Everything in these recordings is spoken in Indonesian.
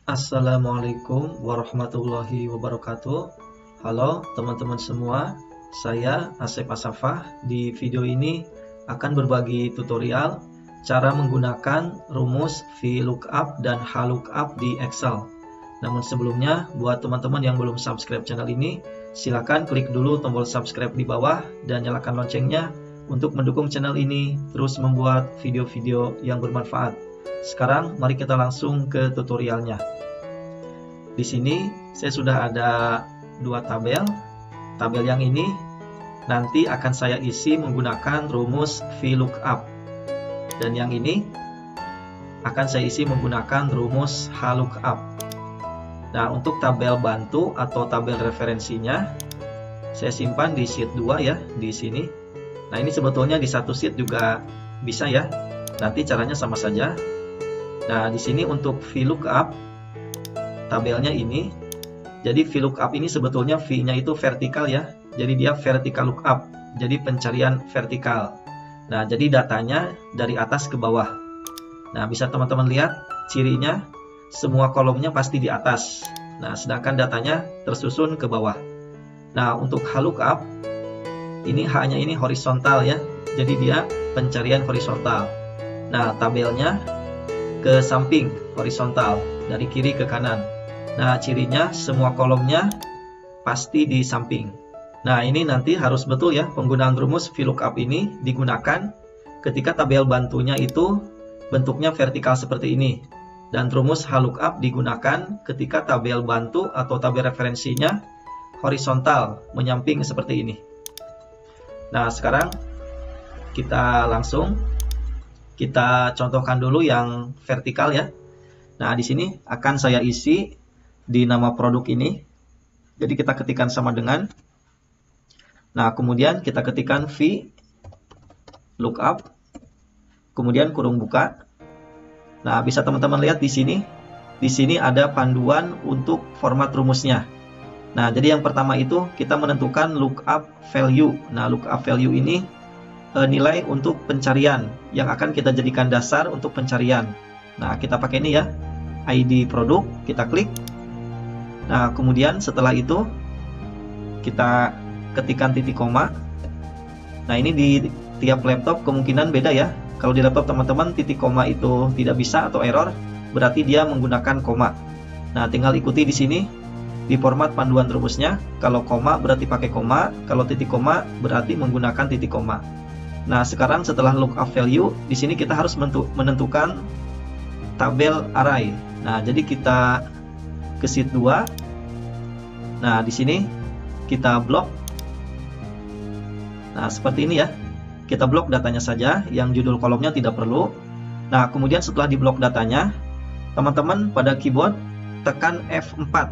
Assalamualaikum warahmatullahi wabarakatuh. Halo teman-teman semua, saya Asep Asafah. Di video ini akan berbagi tutorial cara menggunakan rumus VLOOKUP dan HLOOKUP di Excel. Namun sebelumnya, buat teman-teman yang belum subscribe channel ini, silakan klik dulu tombol subscribe di bawah dan nyalakan loncengnya untuk mendukung channel ini terus membuat video-video yang bermanfaat. Sekarang mari kita langsung ke tutorialnya. Di sini saya sudah ada dua tabel. Tabel yang ini nanti akan saya isi menggunakan rumus VLOOKUP. Dan yang ini akan saya isi menggunakan rumus HLOOKUP. Nah, untuk tabel bantu atau tabel referensinya saya simpan di sheet 2 ya, di sini. Nah, ini sebetulnya di satu sheet juga bisa ya. Nanti caranya sama saja. Nah, di sini untuk VLOOKUP tabelnya ini, jadi VLOOKUP ini sebetulnya V-nya itu vertikal ya, jadi dia vertical lookup, jadi pencarian vertikal. Nah, jadi datanya dari atas ke bawah. Nah, bisa teman-teman lihat cirinya, semua kolomnya pasti di atas. Nah, sedangkan datanya tersusun ke bawah. Nah, untuk HLOOKUP ini H-nya ini horizontal ya, jadi dia pencarian horizontal. Nah, tabelnya ke samping horizontal, dari kiri ke kanan. Nah, cirinya semua kolomnya pasti di samping. Nah, ini nanti harus betul ya, penggunaan rumus VLOOKUP ini digunakan ketika tabel bantunya itu bentuknya vertikal seperti ini. Dan rumus HLOOKUP digunakan ketika tabel bantu atau tabel referensinya horizontal, menyamping seperti ini. Nah, sekarang kita langsung kita contohkan dulu yang vertikal ya. Nah, di sini akan saya isi di nama produk ini. Jadi kita ketikkan sama dengan. Nah, kemudian kita ketikkan VLOOKUP. Kemudian kurung buka. Nah, bisa teman-teman lihat di sini. Di sini ada panduan untuk format rumusnya. Nah, jadi yang pertama itu kita menentukan lookup value. Nah, lookup value ini nilai untuk pencarian yang akan kita jadikan dasar untuk pencarian. Nah, kita pakai ini ya, ID produk, kita klik. Nah, kemudian setelah itu kita ketikkan titik koma. Nah, ini di tiap laptop kemungkinan beda ya. Kalau di laptop teman-teman titik koma itu tidak bisa atau error, berarti dia menggunakan koma. Nah, tinggal ikuti di sini di format panduan rumusnya. Kalau koma berarti pakai koma, kalau titik koma berarti menggunakan titik koma. Nah, sekarang setelah lookup value, di sini kita harus menentukan tabel array. Nah, jadi kita ke sheet 2. Nah, di sini kita blok. Nah, seperti ini ya. Kita blok datanya saja, yang judul kolomnya tidak perlu. Nah, kemudian setelah diblok datanya, teman-teman pada keyboard tekan F4.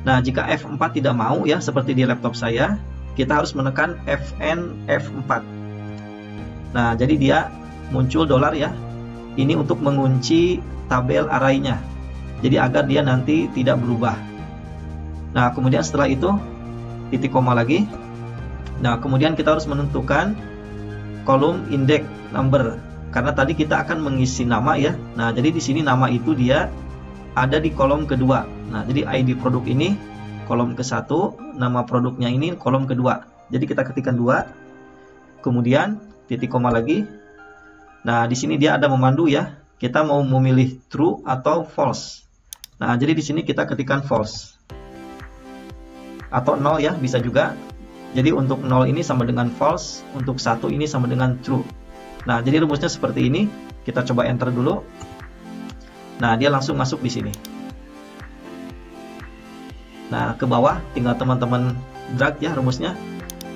Nah, jika F4 tidak mau ya, seperti di laptop saya, kita harus menekan FN F4. Nah, jadi dia muncul dolar ya. Ini untuk mengunci tabel array-nya. Jadi agar dia nanti tidak berubah. Nah, kemudian setelah itu titik koma lagi. Nah, kemudian kita harus menentukan kolom index number. Karena tadi kita akan mengisi nama ya. Nah, jadi di sini nama itu dia ada di kolom kedua. Nah, jadi ID produk ini kolom ke-1, nama produknya ini kolom kedua. Jadi kita ketikkan 2. Kemudian titik koma lagi. Nah, di sini dia ada memandu ya. Kita mau memilih true atau false. Nah, jadi di sini kita ketikkan false. Atau 0 ya, bisa juga. Jadi untuk 0 ini sama dengan false, untuk 1 ini sama dengan true. Nah, jadi rumusnya seperti ini. Kita coba enter dulu. Nah, dia langsung masuk di sini. Nah, ke bawah tinggal teman-teman drag ya rumusnya.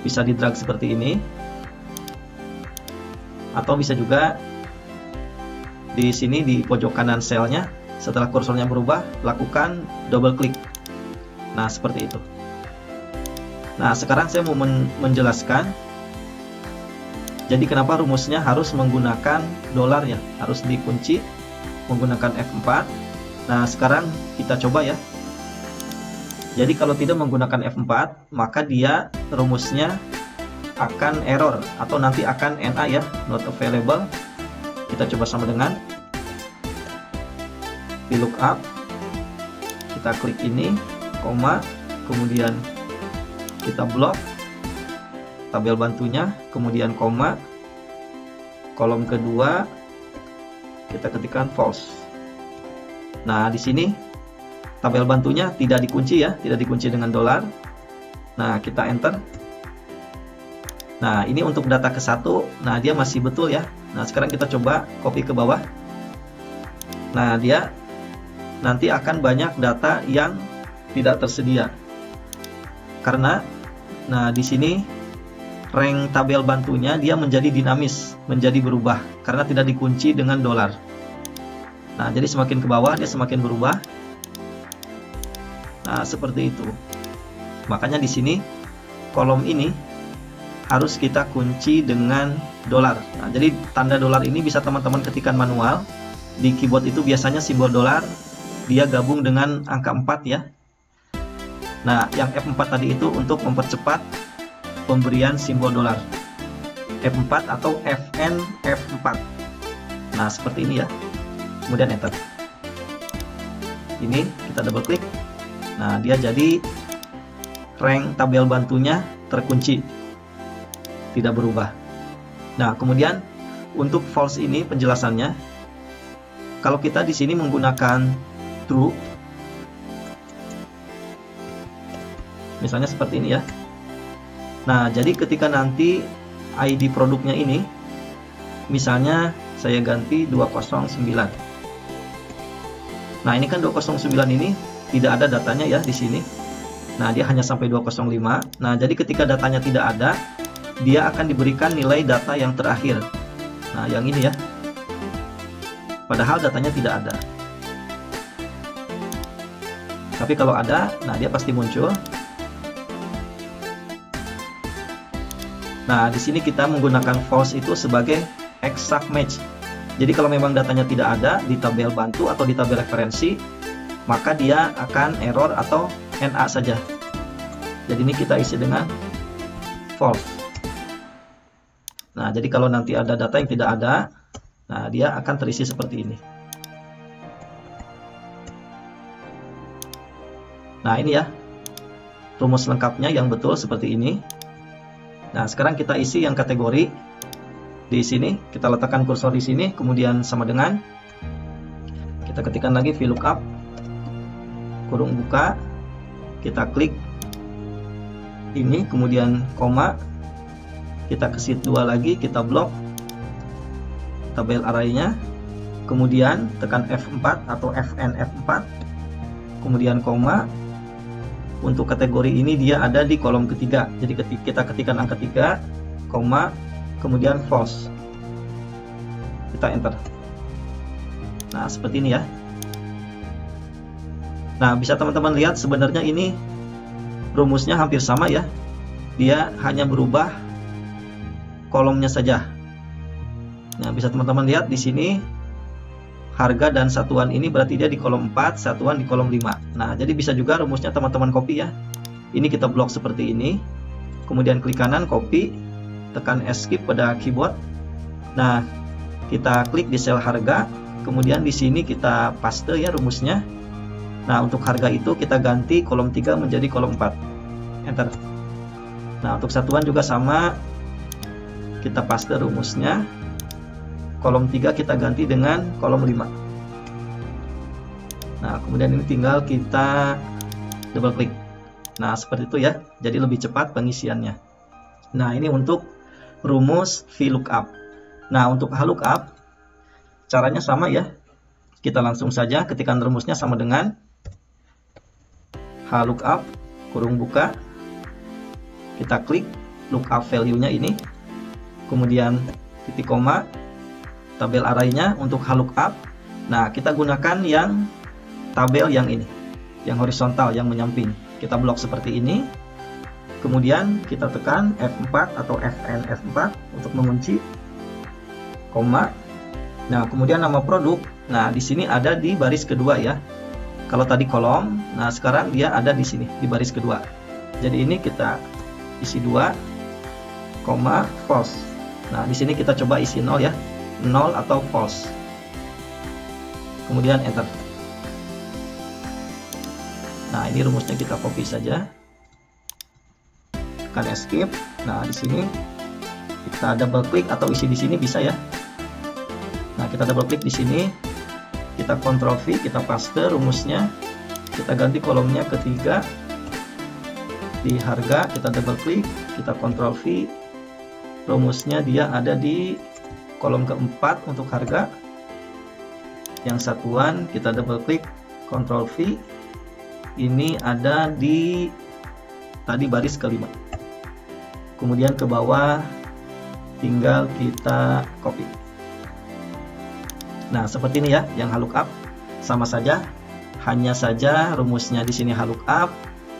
Bisa di drag seperti ini. Atau bisa juga di sini di pojok kanan selnya, setelah kursornya berubah, lakukan double klik. Nah, seperti itu. Nah, sekarang saya mau menjelaskan. Jadi kenapa rumusnya harus menggunakan dolar ya, harus dikunci menggunakan F4. Nah, sekarang kita coba ya. Jadi kalau tidak menggunakan F4, maka dia rumusnya akan error atau nanti akan NA ya, not available. Kita coba sama dengan VLOOKUP. kita klik ini, koma, kemudian kita blok tabel bantunya, kemudian koma, kolom kedua kita ketikkan false. Nah, di sini tabel bantunya tidak dikunci ya, tidak dikunci dengan dolar. Nah, kita enter. Nah, ini untuk data ke 1. Nah, dia masih betul ya. Nah, sekarang kita coba copy ke bawah. Nah, dia nanti akan banyak data yang tidak tersedia. Karena nah di sini rank tabel bantunya dia menjadi dinamis, menjadi berubah karena tidak dikunci dengan dolar. Nah, jadi semakin ke bawah dia semakin berubah. Nah, seperti itu. Makanya di sini kolom ini harus kita kunci dengan dolar. Nah, jadi tanda dolar ini bisa teman-teman ketikkan manual. Di keyboard itu biasanya simbol dolar, dia gabung dengan angka 4 ya. Nah, yang F4 tadi itu untuk mempercepat pemberian simbol dolar. F4 atau FN F4. Nah, seperti ini ya. Kemudian enter. Ini kita double klik. Nah, dia jadi rank tabel bantunya terkunci. Tidak berubah. Nah, kemudian untuk false ini penjelasannya, kalau kita di sini menggunakan true, misalnya seperti ini ya. Nah, jadi ketika nanti ID produknya ini, misalnya saya ganti 209. Nah, ini kan 209 ini tidak ada datanya ya di sini. Nah, dia hanya sampai 205. Nah, jadi ketika datanya tidak ada, dia akan diberikan nilai data yang terakhir. Nah, yang ini ya. Padahal datanya tidak ada. Tapi kalau ada, nah dia pasti muncul. Nah, di sini kita menggunakan false itu sebagai exact match. Jadi kalau memang datanya tidak ada di tabel bantu atau di tabel referensi, maka dia akan error atau NA saja. Jadi ini kita isi dengan false. Nah, jadi kalau nanti ada data yang tidak ada, nah dia akan terisi seperti ini. Nah, ini ya rumus lengkapnya yang betul seperti ini. Nah, sekarang kita isi yang kategori di sini. Kita letakkan kursor di sini, kemudian sama dengan kita ketikkan lagi VLOOKUP kurung buka, kita klik ini, kemudian koma, kita ke sheet 2 lagi, kita blok tabel arraynya, kemudian tekan F4 atau FN F4, kemudian koma. Untuk kategori ini dia ada di kolom ketiga. Jadi kita ketikkan angka 3, koma, kemudian false. Kita enter. Nah, seperti ini ya. Nah, bisa teman-teman lihat sebenarnya ini rumusnya hampir sama ya. Dia hanya berubah kolomnya saja. Nah, bisa teman-teman lihat di sini harga dan satuan ini berarti dia di kolom 4, satuan di kolom 5. Nah, jadi bisa juga rumusnya teman-teman copy ya. Ini kita blok seperti ini. Kemudian klik kanan, copy, tekan escape pada keyboard. Nah, kita klik di sel harga, kemudian di sini kita paste ya rumusnya. Nah, untuk harga itu kita ganti kolom 3 menjadi kolom 4. Enter. Nah, untuk satuan juga sama. Kita paste rumusnya. Kolom 3 kita ganti dengan kolom 5. Nah, kemudian ini tinggal kita double klik. Nah, seperti itu ya. Jadi lebih cepat pengisiannya. Nah, ini untuk rumus VLOOKUP. Nah, untuk HLOOKUP caranya sama ya. Kita langsung saja ketikkan rumusnya sama dengan HLOOKUP kurung buka. Kita klik lookup value-nya ini. Kemudian titik koma, tabel arraynya untuk HLOOKUP. Nah, kita gunakan yang tabel yang ini, yang horizontal, yang menyamping. Kita blok seperti ini. Kemudian kita tekan F4 atau FN F4 untuk mengunci, koma. Nah, kemudian nama produk. Nah, di sini ada di baris kedua ya. Kalau tadi kolom, nah sekarang dia ada di sini di baris kedua. Jadi ini kita isi 2, koma, false. Nah, di sini kita coba isi 0 ya. 0 atau false. Kemudian enter. Nah, ini rumusnya kita copy saja. Tekan escape. Nah, di sini kita double klik atau isi di sini bisa ya. Nah, kita double klik di sini. Kita Ctrl V, kita paste rumusnya. Kita ganti kolomnya ke 3. Di harga kita double klik, kita Ctrl V. Rumusnya dia ada di kolom keempat untuk harga. Yang satuan kita double klik, Ctrl V. Ini ada di tadi baris kelima. Kemudian ke bawah tinggal kita copy. Nah, seperti ini ya yang lookup. Sama saja, hanya saja rumusnya di sini lookup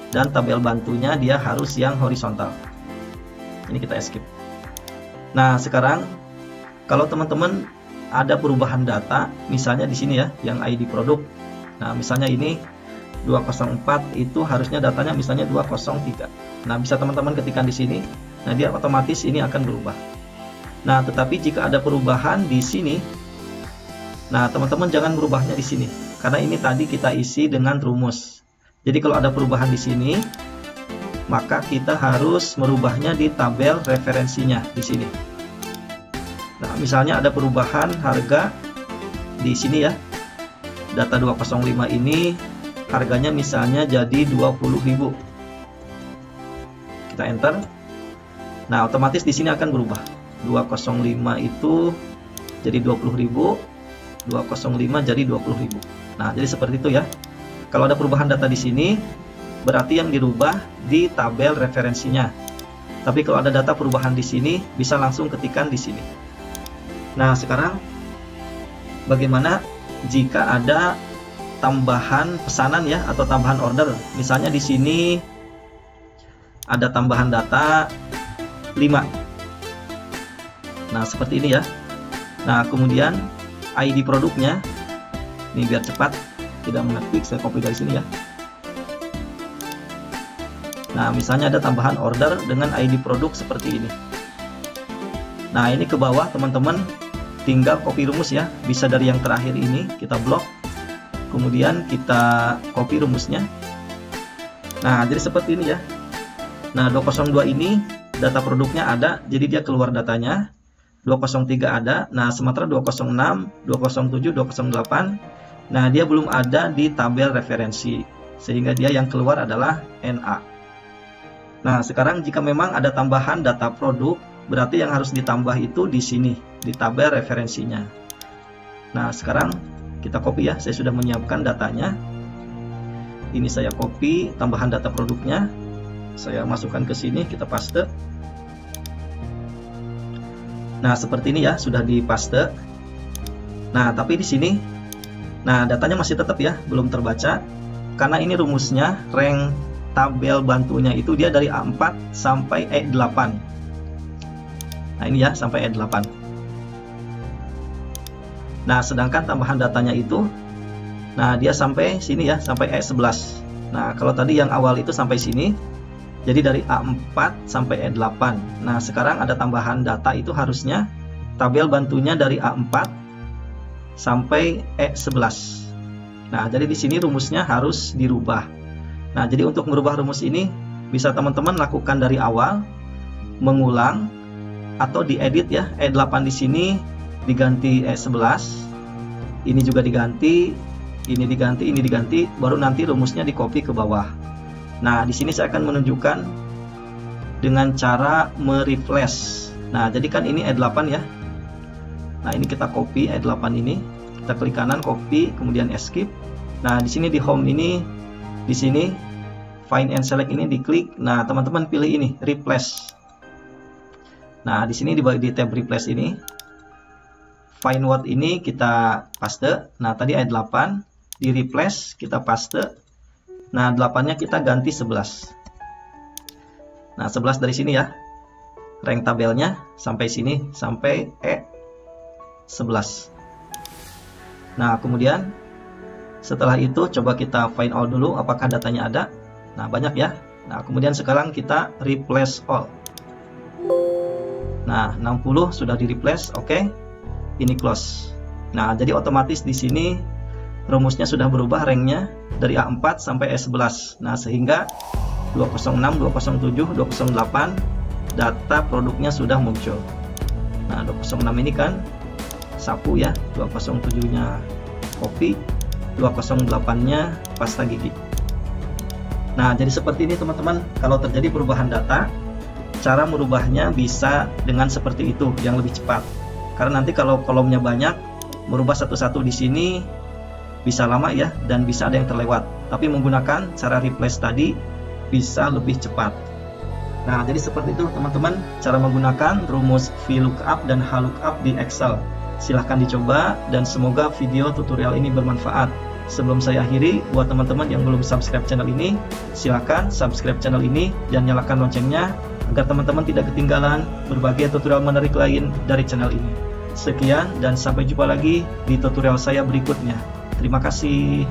dan tabel bantunya dia harus yang horizontal. Ini kita escape. Nah, sekarang kalau teman-teman ada perubahan data, misalnya di sini ya, yang ID produk. Nah, misalnya ini 204 itu harusnya datanya misalnya 203. Nah, bisa teman-teman ketikkan di sini. Nah, dia otomatis ini akan berubah. Nah, tetapi jika ada perubahan di sini, nah, teman-teman jangan merubahnya di sini, karena ini tadi kita isi dengan rumus. Jadi kalau ada perubahan di sini, maka kita harus merubahnya di tabel referensinya di sini. Nah, misalnya ada perubahan harga di sini ya. Data 205 ini harganya misalnya jadi 20.000. Kita enter. Nah, otomatis di sini akan berubah. 205 itu jadi 20.000, 205 jadi 20.000. Nah, jadi seperti itu ya. Kalau ada perubahan data di sini, berarti yang dirubah di tabel referensinya. Tapi kalau ada data perubahan di sini, bisa langsung ketikkan di sini. Nah, sekarang bagaimana jika ada tambahan pesanan ya, atau tambahan order? Misalnya di sini ada tambahan data 5. Nah, seperti ini ya. Nah, kemudian ID produknya, ini biar cepat, tidak mengetik, saya copy dari sini ya. Nah, misalnya ada tambahan order dengan ID produk seperti ini. Nah, ini ke bawah teman-teman tinggal copy rumus ya. Bisa dari yang terakhir ini kita blok, kemudian kita copy rumusnya. Nah, jadi seperti ini ya. Nah, 202 ini data produknya ada, jadi dia keluar datanya. 203 ada. Nah, sementara 206, 207, 208, nah dia belum ada di tabel referensi, sehingga dia yang keluar adalah NA. Nah, sekarang jika memang ada tambahan data produk, berarti yang harus ditambah itu di sini, di tabel referensinya. Nah, sekarang kita copy ya, saya sudah menyiapkan datanya. Ini saya copy tambahan data produknya, saya masukkan ke sini, kita paste. Nah, seperti ini ya, sudah dipaste. Nah, tapi di sini, nah datanya masih tetap ya, belum terbaca, karena ini rumusnya rank tabel bantunya itu dia dari A4 sampai E8. Nah, ini ya, sampai E8. Nah, sedangkan tambahan datanya itu, nah dia sampai sini ya, sampai E11. Nah, kalau tadi yang awal itu sampai sini, jadi dari A4 sampai E8. Nah, sekarang ada tambahan data itu harusnya tabel bantunya dari A4 sampai E11. Nah, jadi di sini rumusnya harus dirubah. Nah, jadi untuk merubah rumus ini bisa teman-teman lakukan dari awal, mengulang, atau diedit ya. E8 di sini diganti E11, ini juga diganti, ini diganti, baru nanti rumusnya di copy ke bawah. Nah, di sini saya akan menunjukkan dengan cara merefresh. Nah, jadi kan ini E8 ya. Nah, ini kita copy E8 ini, kita klik kanan copy, kemudian escape. Nah, di sini di home ini, di sini find and select ini diklik. Nah, teman-teman pilih ini replace. Nah, di sini di tab replace ini, find word ini kita paste. Nah, tadi E8 di replace kita paste. Nah, 8-nya kita ganti 11. Nah, 11 dari sini ya. Rank tabelnya sampai sini, sampai E11. Nah, kemudian setelah itu coba kita find all dulu apakah datanya ada. Nah, banyak ya. Nah, kemudian sekarang kita replace all. Nah, 60 sudah di replace, oke. Ini close. Nah, jadi otomatis di sini rumusnya sudah berubah ranknya. dari A4 sampai E11. Nah, sehingga 206, 207, 208 data produknya sudah muncul. Nah, 206 ini kan sapu ya, 207-nya kopi, 208-nya pasta gigi. Nah, jadi seperti ini teman-teman. Kalau terjadi perubahan data, cara merubahnya bisa dengan seperti itu, yang lebih cepat. Karena nanti kalau kolomnya banyak, merubah satu-satu di sini bisa lama ya, dan bisa ada yang terlewat. Tapi menggunakan cara replace tadi bisa lebih cepat. Nah, jadi seperti itu teman-teman, cara menggunakan rumus VLOOKUP dan HLOOKUP di Excel. Silahkan dicoba, dan semoga video tutorial ini bermanfaat. Sebelum saya akhiri, buat teman-teman yang belum subscribe channel ini, silahkan subscribe channel ini dan nyalakan loncengnya agar teman-teman tidak ketinggalan berbagai tutorial menarik lain dari channel ini. Sekian dan sampai jumpa lagi di tutorial saya berikutnya. Terima kasih.